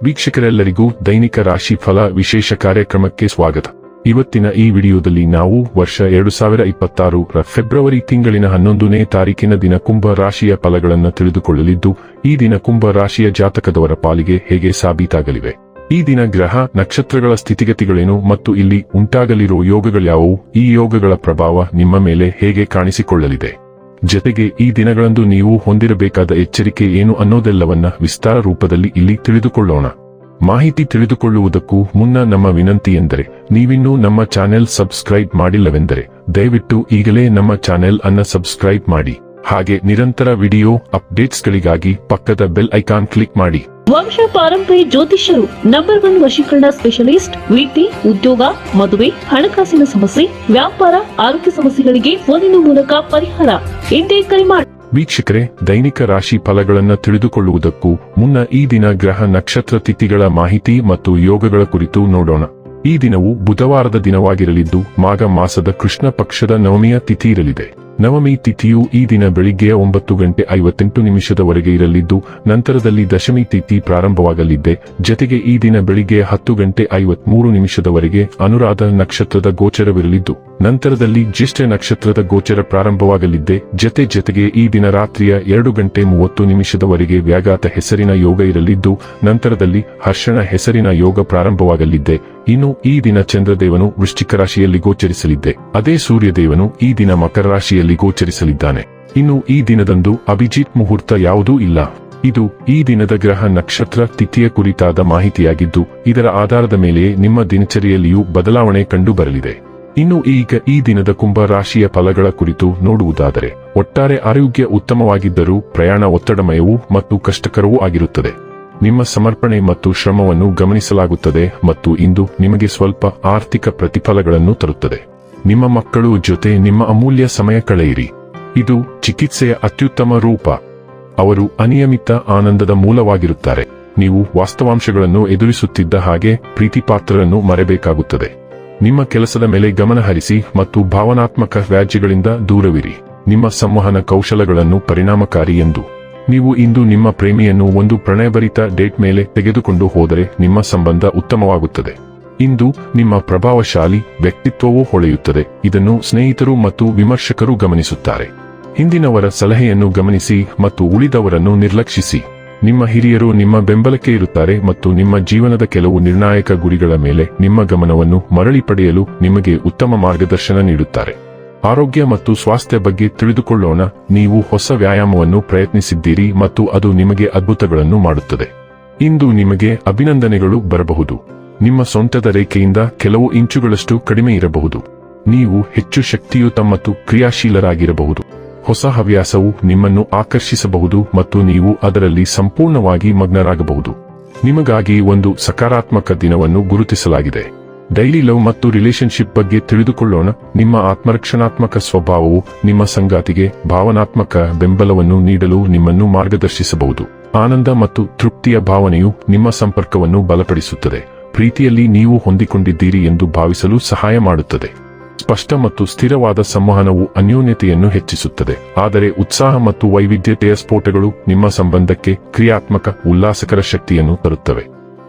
ವೀಕ್ಷಕರೆಲ್ಲರಿಗೂ ದೈನಿಕ ರಾಶಿ ಫಲ ವಿಶೇಷ ಕಾರ್ಯಕ್ರಮಕ್ಕೆ ಸ್ವಾಗತ. ಇವತ್ತಿನ ಈ ವಿಡಿಯೋದಲ್ಲಿ ನಾವು ವರ್ಷ 2026ರ ಫೆಬ್ರವರಿ ತಿಂಗಳಿನ 11ನೇ ತಾರೀಕಿನ ದಿನ ಕುಂಭ ರಾಶಿಯ ಫಲಗಳನ್ನು ತಿಳಿದುಕೊಳ್ಳಲಿದ್ದು, ಈ ದಿನ ಕುಂಭ ರಾಶಿಯ ಜಾತಕದವರ ಪಾಲಿಗೆ ಹೇಗೆ ಸಾಬೀತಾಗಲಿವೆ, ಈ ದಿನ ಗ್ರಹ ನಕ್ಷತ್ರಗಳ ಸ್ಥಿತಿಗತಿಗಳೇನು ಮತ್ತು ಇಲ್ಲಿ ಉಂಟಾಗಲಿರುವ ಯೋಗಗಳ್ಯಾವುವು, ಈ ಯೋಗಗಳ ಪ್ರಭಾವ ನಿಮ್ಮ ಮೇಲೆ ಹೇಗೆ ಕಾಣಿಸಿಕೊಳ್ಳಲಿದೆ, ಜತೆಗೆ ಈ ದಿನಗಳಂದು ನೀವು ಹೊಂದಿರಬೇಕಾದ ಎಚ್ಚರಿಕೆ ಏನು ಅನ್ನೋದೆಲ್ಲವನ್ನ ವಿಸ್ತಾರ ರೂಪದಲ್ಲಿ ಇಲ್ಲಿ ತಿಳಿದುಕೊಳ್ಳೋಣ. ಮಾಹಿತಿ ತಿಳಿದುಕೊಳ್ಳುವುದಕ್ಕೂ ಮುನ್ನ ನಮ್ಮ ವಿನಂತಿ ಎಂದರೆ, ನೀವಿನ್ನೂ ನಮ್ಮ ಚಾನೆಲ್ ಸಬ್ಸ್ಕ್ರೈಬ್ ಮಾಡಿಲ್ಲವೆಂದರೆ ದಯವಿಟ್ಟು ಈಗಲೇ ನಮ್ಮ ಚಾನೆಲ್ ಅನ್ನು ಸಬ್ಸ್ಕ್ರೈಬ್ ಮಾಡಿ. ಹಾಗೆ ನಿರಂತರ ವಿಡಿಯೋ ಅಪ್ಡೇಟ್ಸ್ಗಳಿಗಾಗಿ ಪಕ್ಕದ ಬೆಲ್ ಐಕಾನ್ ಕ್ಲಿಕ್ ಮಾಡಿ. ವಂಶ ಪಾರಂಪರ್ಯ ಜ್ಯೋತಿಷ್ಯರು ನಂಬರ್ 1 ವಶೀಕರಣ ಸ್ಪೆಷಲಿಸ್ಟ್. ವೃತ್ತಿ, ಉದ್ಯೋಗ, ಮದುವೆ, ಹಣಕಾಸಿನ ಸಮಸ್ಯೆ, ವ್ಯಾಪಾರ, ಆರೋಗ್ಯ ಸಮಸ್ಯೆಗಳಿಗೆ ಫೋನಿನ ಮೂಲಕ ಪರಿಹಾರ. ಇಂದೇ ಕರೆ ಮಾಡಿ. ವೀಕ್ಷಕರೇ, ದೈನಿಕ ರಾಶಿ ಫಲಗಳನ್ನು ತಿಳಿದುಕೊಳ್ಳುವುದಕ್ಕೂ ಮುನ್ನ ಈ ದಿನ ಗ್ರಹ ನಕ್ಷತ್ರ ತಿಥಿಗಳ ಮಾಹಿತಿ ಮತ್ತು ಯೋಗಗಳ ಕುರಿತು ನೋಡೋಣ. ಈ ದಿನವು ಬುಧವಾರದ ದಿನವಾಗಿರಲಿದ್ದು, ಮಾಘ ಮಾಸದ ಕೃಷ್ಣ ಪಕ್ಷದ ನವಮಿಯ ತಿಥಿ ಇರಲಿದೆ. ನವಮಿ ತಿಥಿಯು ಈ ದಿನ ಬೆಳಿಗ್ಗೆ 9:58 ಇರಲಿದ್ದು, ನಂತರದಲ್ಲಿ ದಶಮಿ ತಿಥಿ ಪ್ರಾರಂಭವಾಗಲಿದೆ. ಜತೆಗೆ ಈ ದಿನ ಬೆಳಿಗ್ಗೆ 10:53 ಅನುರಾಧ ನಕ್ಷತ್ರದ ಗೋಚರವಿರಲಿದ್ದು, ನಂತರದಲ್ಲಿ ಜ್ಯೇಷ್ಠ ನಕ್ಷತ್ರದ ಗೋಚರ ಪ್ರಾರಂಭವಾಗಲಿದೆ. ಜತೆಗೆ ಈ ದಿನ ರಾತ್ರಿಯ 2:30 ವ್ಯಾಘಾತ ಹೆಸರಿನ ಯೋಗ ಇರಲಿದ್ದು, ನಂತರದಲ್ಲಿ ಹರ್ಷಣ ಹೆಸರಿನ ಯೋಗ ಪ್ರಾರಂಭವಾಗಲಿದೆ. ಇನ್ನು ಈ ದಿನ ಚಂದ್ರದೇವನು ವೃಶ್ಚಿಕ ರಾಶಿಯಲ್ಲಿ ಗೋಚರಿಸಲಿದೆ. ಅದೇ ಸೂರ್ಯದೇವನು ಈ ದಿನ ಮಕರ ರಾಶಿಯಲ್ಲಿ ಗೋಚರಿಸಲಿದ್ದಾನೆ. ಇನ್ನು ಈ ದಿನದಂದು ಅಭಿಜಿತ್ ಮುಹೂರ್ತ ಯಾವುದೂ ಇಲ್ಲ. ಇದು ಈ ದಿನದ ಗ್ರಹ ನಕ್ಷತ್ರ ತಿಥಿಯ ಕುರಿತಾದ ಮಾಹಿತಿಯಾಗಿದ್ದು, ಇದರ ಆಧಾರದ ಮೇಲೆಯೇ ನಿಮ್ಮ ದಿನಚರಿಯಲ್ಲಿಯೂ ಬದಲಾವಣೆ ಕಂಡು ಬರಲಿದೆ. ಇನ್ನು ಈಗ ಈ ದಿನದ ಕುಂಭ ರಾಶಿಯ ಫಲಗಳ ಕುರಿತು ನೋಡುವುದಾದರೆ, ಒಟ್ಟಾರೆ ಆರೋಗ್ಯ ಉತ್ತಮವಾಗಿದ್ದರೂ ಪ್ರಯಾಣ ಒತ್ತಡಮಯವೂ ಮತ್ತು ಕಷ್ಟಕರವೂ ಆಗಿರುತ್ತದೆ. ನಿಮ್ಮ ಸಮರ್ಪಣೆ ಮತ್ತು ಶ್ರಮವನ್ನು ಗಮನಿಸಲಾಗುತ್ತದೆ ಮತ್ತು ಇಂದು ನಿಮಗೆ ಸ್ವಲ್ಪ ಆರ್ಥಿಕ ಪ್ರತಿಫಲಗಳನ್ನು ತರುತ್ತದೆ. ನಿಮ್ಮ ಮಕ್ಕಳು ಜೊತೆ ನಿಮ್ಮ ಅಮೂಲ್ಯ ಸಮಯ ಕಳೆಯಿರಿ. ಇದು ಚಿಕಿತ್ಸೆಯ ಅತ್ಯುತ್ತಮ ರೂಪ. ಅವರು ಅನಿಯಮಿತ ಆನಂದದ ಮೂಲವಾಗಿರುತ್ತಾರೆ. ನೀವು ವಾಸ್ತವಾಂಶಗಳನ್ನು ಎದುರಿಸುತ್ತಿದ್ದ ಹಾಗೆ ಪ್ರೀತಿಪಾತ್ರರನ್ನು ಮರೆಬೇಕಾಗುತ್ತದೆ. ನಿಮ್ಮ ಕೆಲಸದ ಮೇಲೆ ಗಮನ ಹರಿಸಿ ಮತ್ತು ಭಾವನಾತ್ಮಕ ವ್ಯಾಜ್ಯಗಳಿಂದ ದೂರವಿರಿ. ನಿಮ್ಮ ಸಂವಹನ ಕೌಶಲಗಳನ್ನು ಪರಿಣಾಮಕಾರಿ ಎಂದು ನೀವು ಇಂದು ನಿಮ್ಮ ಪ್ರೇಮಿಯನ್ನು ಒಂದು ಪ್ರಣಯಭರಿತ ಡೇಟ್ ಮೇಲೆ ತೆಗೆದುಕೊಂಡು ಹೋದರೆ ನಿಮ್ಮ ಸಂಬಂಧ ಉತ್ತಮವಾಗುತ್ತದೆ. ಇಂದು ನಿಮ್ಮ ಪ್ರಭಾವಶಾಲಿ ವ್ಯಕ್ತಿತ್ವವೂ ಹೊಳೆಯುತ್ತದೆ. ಇದನ್ನು ಸ್ನೇಹಿತರು ಮತ್ತು ವಿಮರ್ಶಕರು ಗಮನಿಸುತ್ತಾರೆ. ಹಿಂದಿನವರ ಸಲಹೆಯನ್ನು ಗಮನಿಸಿ ಮತ್ತು ಉಳಿದವರನ್ನು ನಿರ್ಲಕ್ಷಿಸಿ. ನಿಮ್ಮ ಹಿರಿಯರು ನಿಮ್ಮ ಬೆಂಬಲಕ್ಕೆ ಇರುತ್ತಾರೆ ಮತ್ತು ನಿಮ್ಮ ಜೀವನದ ಕೆಲವು ನಿರ್ಣಾಯಕ ಗುರಿಗಳ ಮೇಲೆ ನಿಮ್ಮ ಗಮನವನ್ನು ಮರಳಿ ಪಡೆಯಲು ನಿಮಗೆ ಉತ್ತಮ ಮಾರ್ಗದರ್ಶನ ನೀಡುತ್ತಾರೆ. ಆರೋಗ್ಯ ಮತ್ತು ಸ್ವಾಸ್ಥ್ಯ ಬಗ್ಗೆ ತಿಳಿದುಕೊಳ್ಳೋಣ. ನೀವು ಹೊಸ ವ್ಯಾಯಾಮವನ್ನು ಪ್ರಯತ್ನಿಸಿದ್ದೀರಿ ಮತ್ತು ಅದು ನಿಮಗೆ ಅದ್ಭುತಗಳನ್ನು ಮಾಡುತ್ತದೆ. ಇಂದು ನಿಮಗೆ ಅಭಿನಂದನೆಗಳು ಬರಬಹುದು. ನಿಮ್ಮ ಸೊಂಟದ ರೇಖೆಯಿಂದ ಕೆಲವು ಇಂಚುಗಳಷ್ಟು ಕಡಿಮೆ ಇರಬಹುದು. ನೀವು ಹೆಚ್ಚು ಶಕ್ತಿಯುತ ಮತ್ತು ಕ್ರಿಯಾಶೀಲರಾಗಿರಬಹುದು. ಹೊಸ ಹವ್ಯಾಸವು ನಿಮ್ಮನ್ನು ಆಕರ್ಷಿಸಬಹುದು ಮತ್ತು ನೀವು ಅದರಲ್ಲಿ ಸಂಪೂರ್ಣವಾಗಿ ಮಗ್ನರಾಗಬಹುದು. ನಿಮಗಾಗಿ ಒಂದು ಸಕಾರಾತ್ಮಕ ದಿನವನ್ನು ಗುರುತಿಸಲಾಗಿದೆ. ಡೈಲಿ ಲವ್ ಮತ್ತು ರಿಲೇಶನ್ಶಿಪ್ ಬಗ್ಗೆ ತಿಳಿದುಕೊಳ್ಳೋಣ. ನಿಮ್ಮ ಆತ್ಮರಕ್ಷಣಾತ್ಮಕ ಸ್ವಭಾವವು ನಿಮ್ಮ ಸಂಗಾತಿಗೆ ಭಾವನಾತ್ಮಕ ಬೆಂಬಲವನ್ನು ನೀಡಲು ನಿಮ್ಮನ್ನು ಮಾರ್ಗದರ್ಶಿಸಬಹುದು. ಆನಂದ ಮತ್ತು ತೃಪ್ತಿಯ ಭಾವನೆಯು ನಿಮ್ಮ ಸಂಪರ್ಕವನ್ನು ಬಲಪಡಿಸುತ್ತದೆ. ಪ್ರೀತಿಯಲ್ಲಿ ನೀವು ಹೊಂದಿಕೊಂಡಿದ್ದೀರಿ ಎಂದು ಭಾವಿಸಲು ಸಹಾಯ ಮಾಡುತ್ತದೆ. ಸ್ಪಷ್ಟ ಮತ್ತು ಸ್ಥಿರವಾದ ಸಂವಹನವು ಅನ್ಯೋನ್ಯತೆಯನ್ನು ಹೆಚ್ಚಿಸುತ್ತದೆ. ಆದರೆ ಉತ್ಸಾಹ ಮತ್ತು ವೈವಿಧ್ಯತೆಯ ಸ್ಫೋಟಗಳು ನಿಮ್ಮ ಸಂಬಂಧಕ್ಕೆ ಕ್ರಿಯಾತ್ಮಕ ಉಲ್ಲಾಸಕರ ಶಕ್ತಿಯನ್ನು ತರುತ್ತವೆ.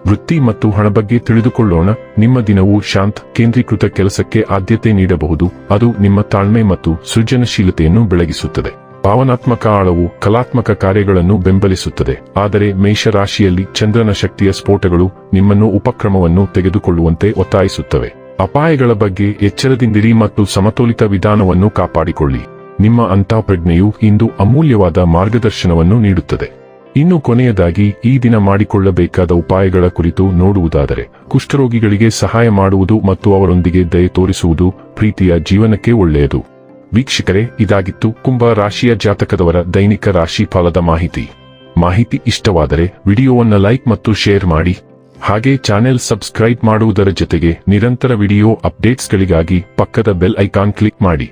ವೃತ್ತಿ ಮತ್ತು ಹಣ ಬಗ್ಗೆ ತಿಳಿದುಕೊಳ್ಳೋಣ. ನಿಮ್ಮ ದಿನವು ಶಾಂತ ಕೇಂದ್ರೀಕೃತ ಕೆಲಸಕ್ಕೆ ಆದ್ಯತೆ ನೀಡಬಹುದು. ಅದು ನಿಮ್ಮ ತಾಳ್ಮೆ ಮತ್ತು ಸೃಜನಶೀಲತೆಯನ್ನು ಬೆಳಗಿಸುತ್ತದೆ. ಭಾವನಾತ್ಮಕ ಆಳವು ಕಲಾತ್ಮಕ ಕಾರ್ಯಗಳನ್ನು ಬೆಂಬಲಿಸುತ್ತದೆ. ಆದರೆ ಮೇಷರಾಶಿಯಲ್ಲಿ ಚಂದ್ರನ ಶಕ್ತಿಯ ಸ್ಫೋಟಗಳು ನಿಮ್ಮನ್ನು ಉಪಕ್ರಮವನ್ನು ತೆಗೆದುಕೊಳ್ಳುವಂತೆ ಒತ್ತಾಯಿಸುತ್ತವೆ. ಅಪಾಯಗಳ ಬಗ್ಗೆ ಎಚ್ಚರದಿಂದಿರಿ ಮತ್ತು ಸಮತೋಲಿತ ವಿಧಾನವನ್ನು ಕಾಪಾಡಿಕೊಳ್ಳಿ. ನಿಮ್ಮ ಅಂತಃಪ್ರಜ್ಞೆಯು ಇಂದು ಅಮೂಲ್ಯವಾದ ಮಾರ್ಗದರ್ಶನವನ್ನು ನೀಡುತ್ತದೆ. ಇನ್ನು ಕೊನೆಯದಾಗಿ ಈ ದಿನ ಮಾಡಿಕೊಳ್ಳಬೇಕಾದ ಉಪಾಯಗಳ ಕುರಿತು ನೋಡುವುದಾದರೆ, ಕುಷ್ಠರೋಗಿಗಳಿಗೆ ಸಹಾಯ ಮಾಡುವುದು ಮತ್ತು ಅವರೊಂದಿಗೆ ದಯೆ ತೋರಿಸುವುದು ಪ್ರೀತಿಯ ಜೀವನಕ್ಕೆ ಒಳ್ಳೆಯದು. ವೀಕ್ಷಕರೇ, ಇದಾಗಿತ್ತು ಕುಂಭ ರಾಶಿಯ ಜಾತಕದವರ ದೈನಿಕ ರಾಶಿ ಫಲದ ಮಾಹಿತಿ ಇಷ್ಟವಾದರೆ ವಿಡಿಯೋವನ್ನು ಲೈಕ್ ಮತ್ತು ಶೇರ್ ಮಾಡಿ. ಹಾಗೆ ಚಾನೆಲ್ ಸಬ್ಸ್ಕ್ರೈಬ್ ಮಾಡುವುದರ ಜೊತೆಗೆ ನಿರಂತರ ವಿಡಿಯೋ ಅಪ್ಡೇಟ್ಸ್ಗಳಿಗಾಗಿ ಪಕ್ಕದ ಬೆಲ್ ಐಕಾನ್ ಕ್ಲಿಕ್ ಮಾಡಿ.